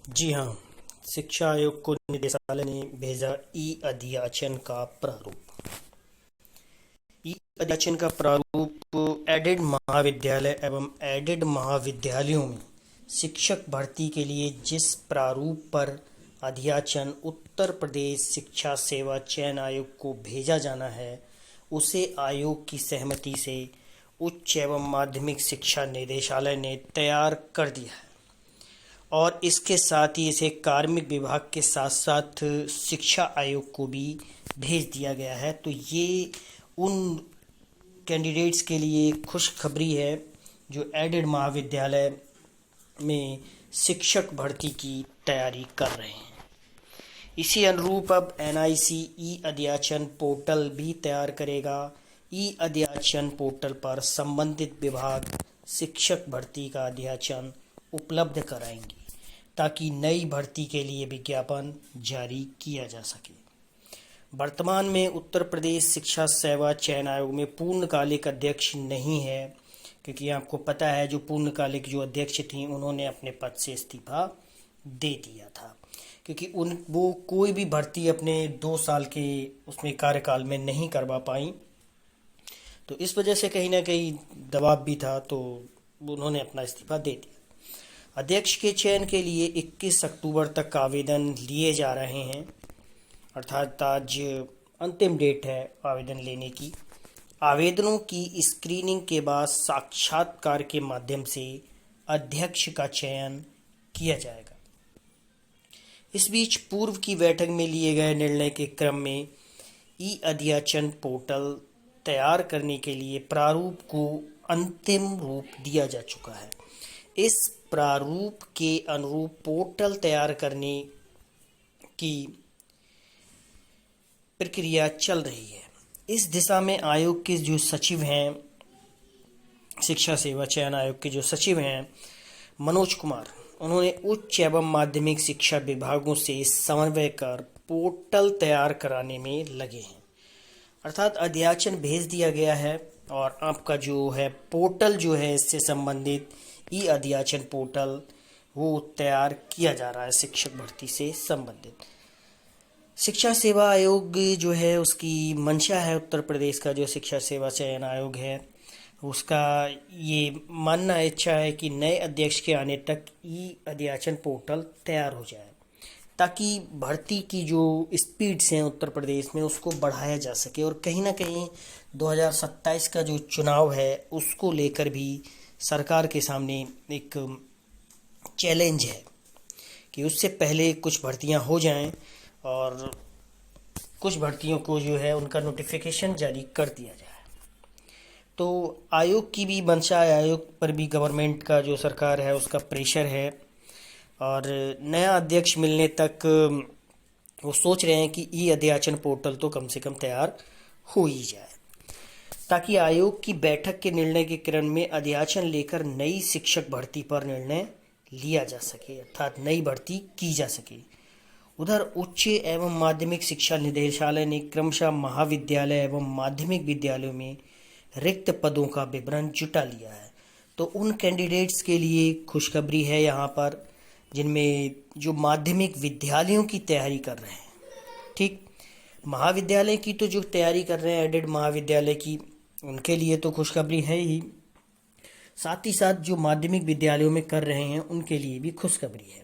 जी हाँ। शिक्षा आयोग को निदेशालय ने भेजा ई अध्याचन का प्रारूप। ई अध्याचन का प्रारूप एडेड महाविद्यालय एवं एडेड महाविद्यालयों में शिक्षक भर्ती के लिए जिस प्रारूप पर अध्याचन उत्तर प्रदेश शिक्षा सेवा चयन आयोग को भेजा जाना है, उसे आयोग की सहमति से उच्च एवं माध्यमिक शिक्षा निदेशालय ने तैयार कर दिया है और इसके साथ ही इसे कार्मिक विभाग के साथ साथ शिक्षा आयोग को भी भेज दिया गया है। तो ये उन कैंडिडेट्स के लिए खुशखबरी है जो एडेड महाविद्यालय में शिक्षक भर्ती की तैयारी कर रहे हैं। इसी अनुरूप अब एनआईसी ई अध्याचन पोर्टल भी तैयार करेगा। ई अध्याचन पोर्टल पर संबंधित विभाग शिक्षक भर्ती का अध्याचन उपलब्ध कराएंगे ताकि नई भर्ती के लिए विज्ञापन जारी किया जा सके। वर्तमान में उत्तर प्रदेश शिक्षा सेवा चयन आयोग में पूर्णकालिक अध्यक्ष नहीं है, क्योंकि आपको पता है जो पूर्णकालिक जो अध्यक्ष थी उन्होंने अपने पद से इस्तीफा दे दिया था, क्योंकि वो कोई भी भर्ती अपने 2 साल के उसमें कार्यकाल में नहीं करवा पाई। तो इस वजह से कहीं ना कहीं दबाव भी था, तो उन्होंने अपना इस्तीफा दे दिया। अध्यक्ष के चयन के लिए 21 अक्टूबर तक आवेदन लिए जा रहे हैं, अर्थात आज अंतिम डेट है आवेदन लेने की। आवेदनों की स्क्रीनिंग के बाद साक्षात्कार के माध्यम से अध्यक्ष का चयन किया जाएगा। इस बीच पूर्व की बैठक में लिए गए निर्णय के क्रम में ई अध्याचन पोर्टल तैयार करने के लिए प्रारूप को अंतिम रूप दिया जा चुका है। इस प्रारूप के अनुरूप पोर्टल तैयार करने की प्रक्रिया चल रही है। इस दिशा में आयोग के जो सचिव हैं, शिक्षा सेवा चयन आयोग के जो सचिव हैं मनोज कुमार, उन्होंने उच्च एवं माध्यमिक शिक्षा विभागों से समन्वय कर पोर्टल तैयार कराने में लगे हैं। अर्थात अध्याचन भेज दिया गया है और आपका जो है पोर्टल जो है इससे संबंधित ई अध्याचन पोर्टल वो तैयार किया जा रहा है शिक्षक भर्ती से संबंधित। शिक्षा सेवा आयोग जो है उसकी मंशा है, उत्तर प्रदेश का जो शिक्षा सेवा चयन आयोग है उसका ये मानना इच्छा है कि नए अध्यक्ष के आने तक ई अध्याचन पोर्टल तैयार हो जाए, ताकि भर्ती की जो स्पीड्स हैं उत्तर प्रदेश में उसको बढ़ाया जा सके। और कहीं ना कहीं 2027 का जो चुनाव है उसको लेकर भी सरकार के सामने एक चैलेंज है कि उससे पहले कुछ भर्तियां हो जाएं और कुछ भर्तियों को जो है उनका नोटिफिकेशन जारी कर दिया जाए। तो आयोग की भी मंशा है, आयोग पर भी गवर्नमेंट का जो सरकार है उसका प्रेशर है और नया अध्यक्ष मिलने तक वो सोच रहे हैं कि ई अध्याचन पोर्टल तो कम से कम तैयार हो ही जाए, ताकि आयोग की बैठक के निर्णय के क्रम में अध्याचन लेकर नई शिक्षक भर्ती पर निर्णय लिया जा सके, अर्थात नई भर्ती की जा सके। उधर उच्च एवं माध्यमिक शिक्षा निदेशालय ने क्रमशः महाविद्यालय एवं माध्यमिक विद्यालयों में रिक्त पदों का विवरण जुटा लिया है। तो उन कैंडिडेट्स के लिए खुशखबरी है यहाँ पर जिनमें जो माध्यमिक विद्यालयों की तैयारी कर रहे हैं। ठीक, महाविद्यालय की तो जो तैयारी कर रहे हैं एडेड महाविद्यालय की, उनके लिए तो खुशखबरी है ही, साथ ही साथ जो माध्यमिक विद्यालयों में कर रहे हैं उनके लिए भी खुशखबरी है।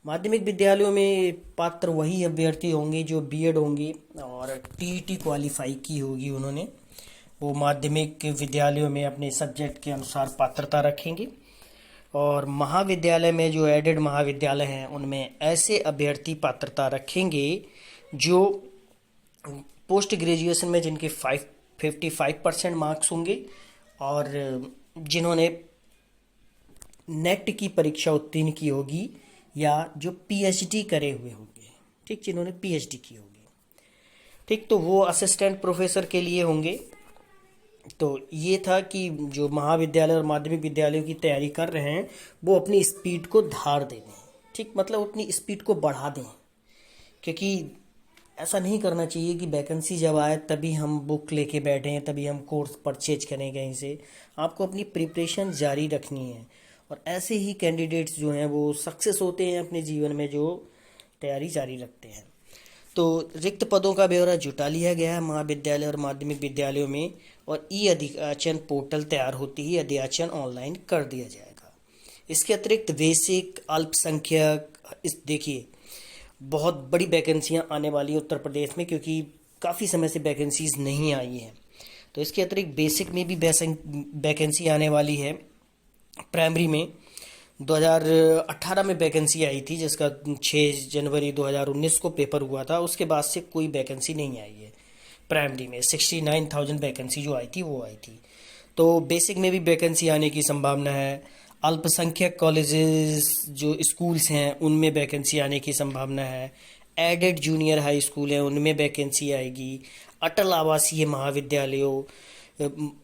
माध्यमिक विद्यालयों में पात्र वही अभ्यर्थी होंगे जो बीएड होंगे और टीईटी क्वालिफाई की होगी उन्होंने, वो माध्यमिक विद्यालयों में अपने सब्जेक्ट के अनुसार पात्रता रखेंगे। और महाविद्यालय में जो एडेड महाविद्यालय हैं उनमें ऐसे अभ्यर्थी पात्रता रखेंगे जो पोस्ट ग्रेजुएशन में जिनके 55% मार्क्स होंगे और जिन्होंने नेट की परीक्षा उत्तीर्ण की होगी या जो पीएचडी करे हुए होंगे। ठीक, जिन्होंने पीएचडी की होगी। ठीक, तो वो असिस्टेंट प्रोफेसर के लिए होंगे। तो ये था कि जो महाविद्यालय और माध्यमिक विद्यालयों की तैयारी कर रहे हैं वो अपनी स्पीड को धार दे दें। ठीक, मतलब अपनी स्पीड को बढ़ा दें, क्योंकि ऐसा नहीं करना चाहिए कि वैकेंसी जब आए तभी हम बुक लेके बैठें, तभी हम कोर्स परचेज करें कहीं से। आपको अपनी प्रिपरेशन जारी रखनी है और ऐसे ही कैंडिडेट्स जो हैं वो सक्सेस होते हैं अपने जीवन में, जो तैयारी जारी रखते हैं। तो रिक्त पदों का ब्यौरा जुटा लिया गया है महाविद्यालय और माध्यमिक विद्यालयों में, और ई अधियाचन पोर्टल तैयार होते ही अधियाचन ऑनलाइन कर दिया जाएगा। इसके अतिरिक्त बेसिक अल्पसंख्यक, इस देखिए बहुत बड़ी वैकेंसियां आने वाली है उत्तर प्रदेश में, क्योंकि काफ़ी समय से वैकेंसीज नहीं आई हैं। तो इसके अतिरिक्त बेसिक में भी वैकेंसी आने वाली है। प्राइमरी में 2018 में वैकेंसी आई थी, जिसका 6 जनवरी 2019 को पेपर हुआ था। उसके बाद से कोई वैकेंसी नहीं आई है। प्राइमरी में 69,000 वैकेंसी जो आई थी वो आई थी। तो बेसिक में भी वैकेंसी आने की संभावना है। अल्पसंख्यक कॉलेजेस जो स्कूल्स हैं उनमें वैकेंसी आने की संभावना है। एडेड जूनियर हाई स्कूल है उनमें वैकेंसी आएगी। अटल आवासीय महाविद्यालयों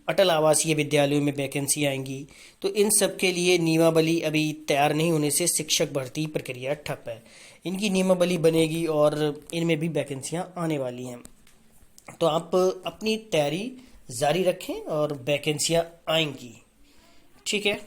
अटल आवासीय विद्यालयों में वैकेंसी आएंगी। तो इन सब के लिए नियमावली अभी तैयार नहीं होने से शिक्षक भर्ती प्रक्रिया ठप है। इनकी नियमावली बनेगी और इनमें भी वैकेंसियां आने वाली हैं। तो आप अपनी तैयारी जारी रखें और वैकेंसियां आएंगी। ठीक है।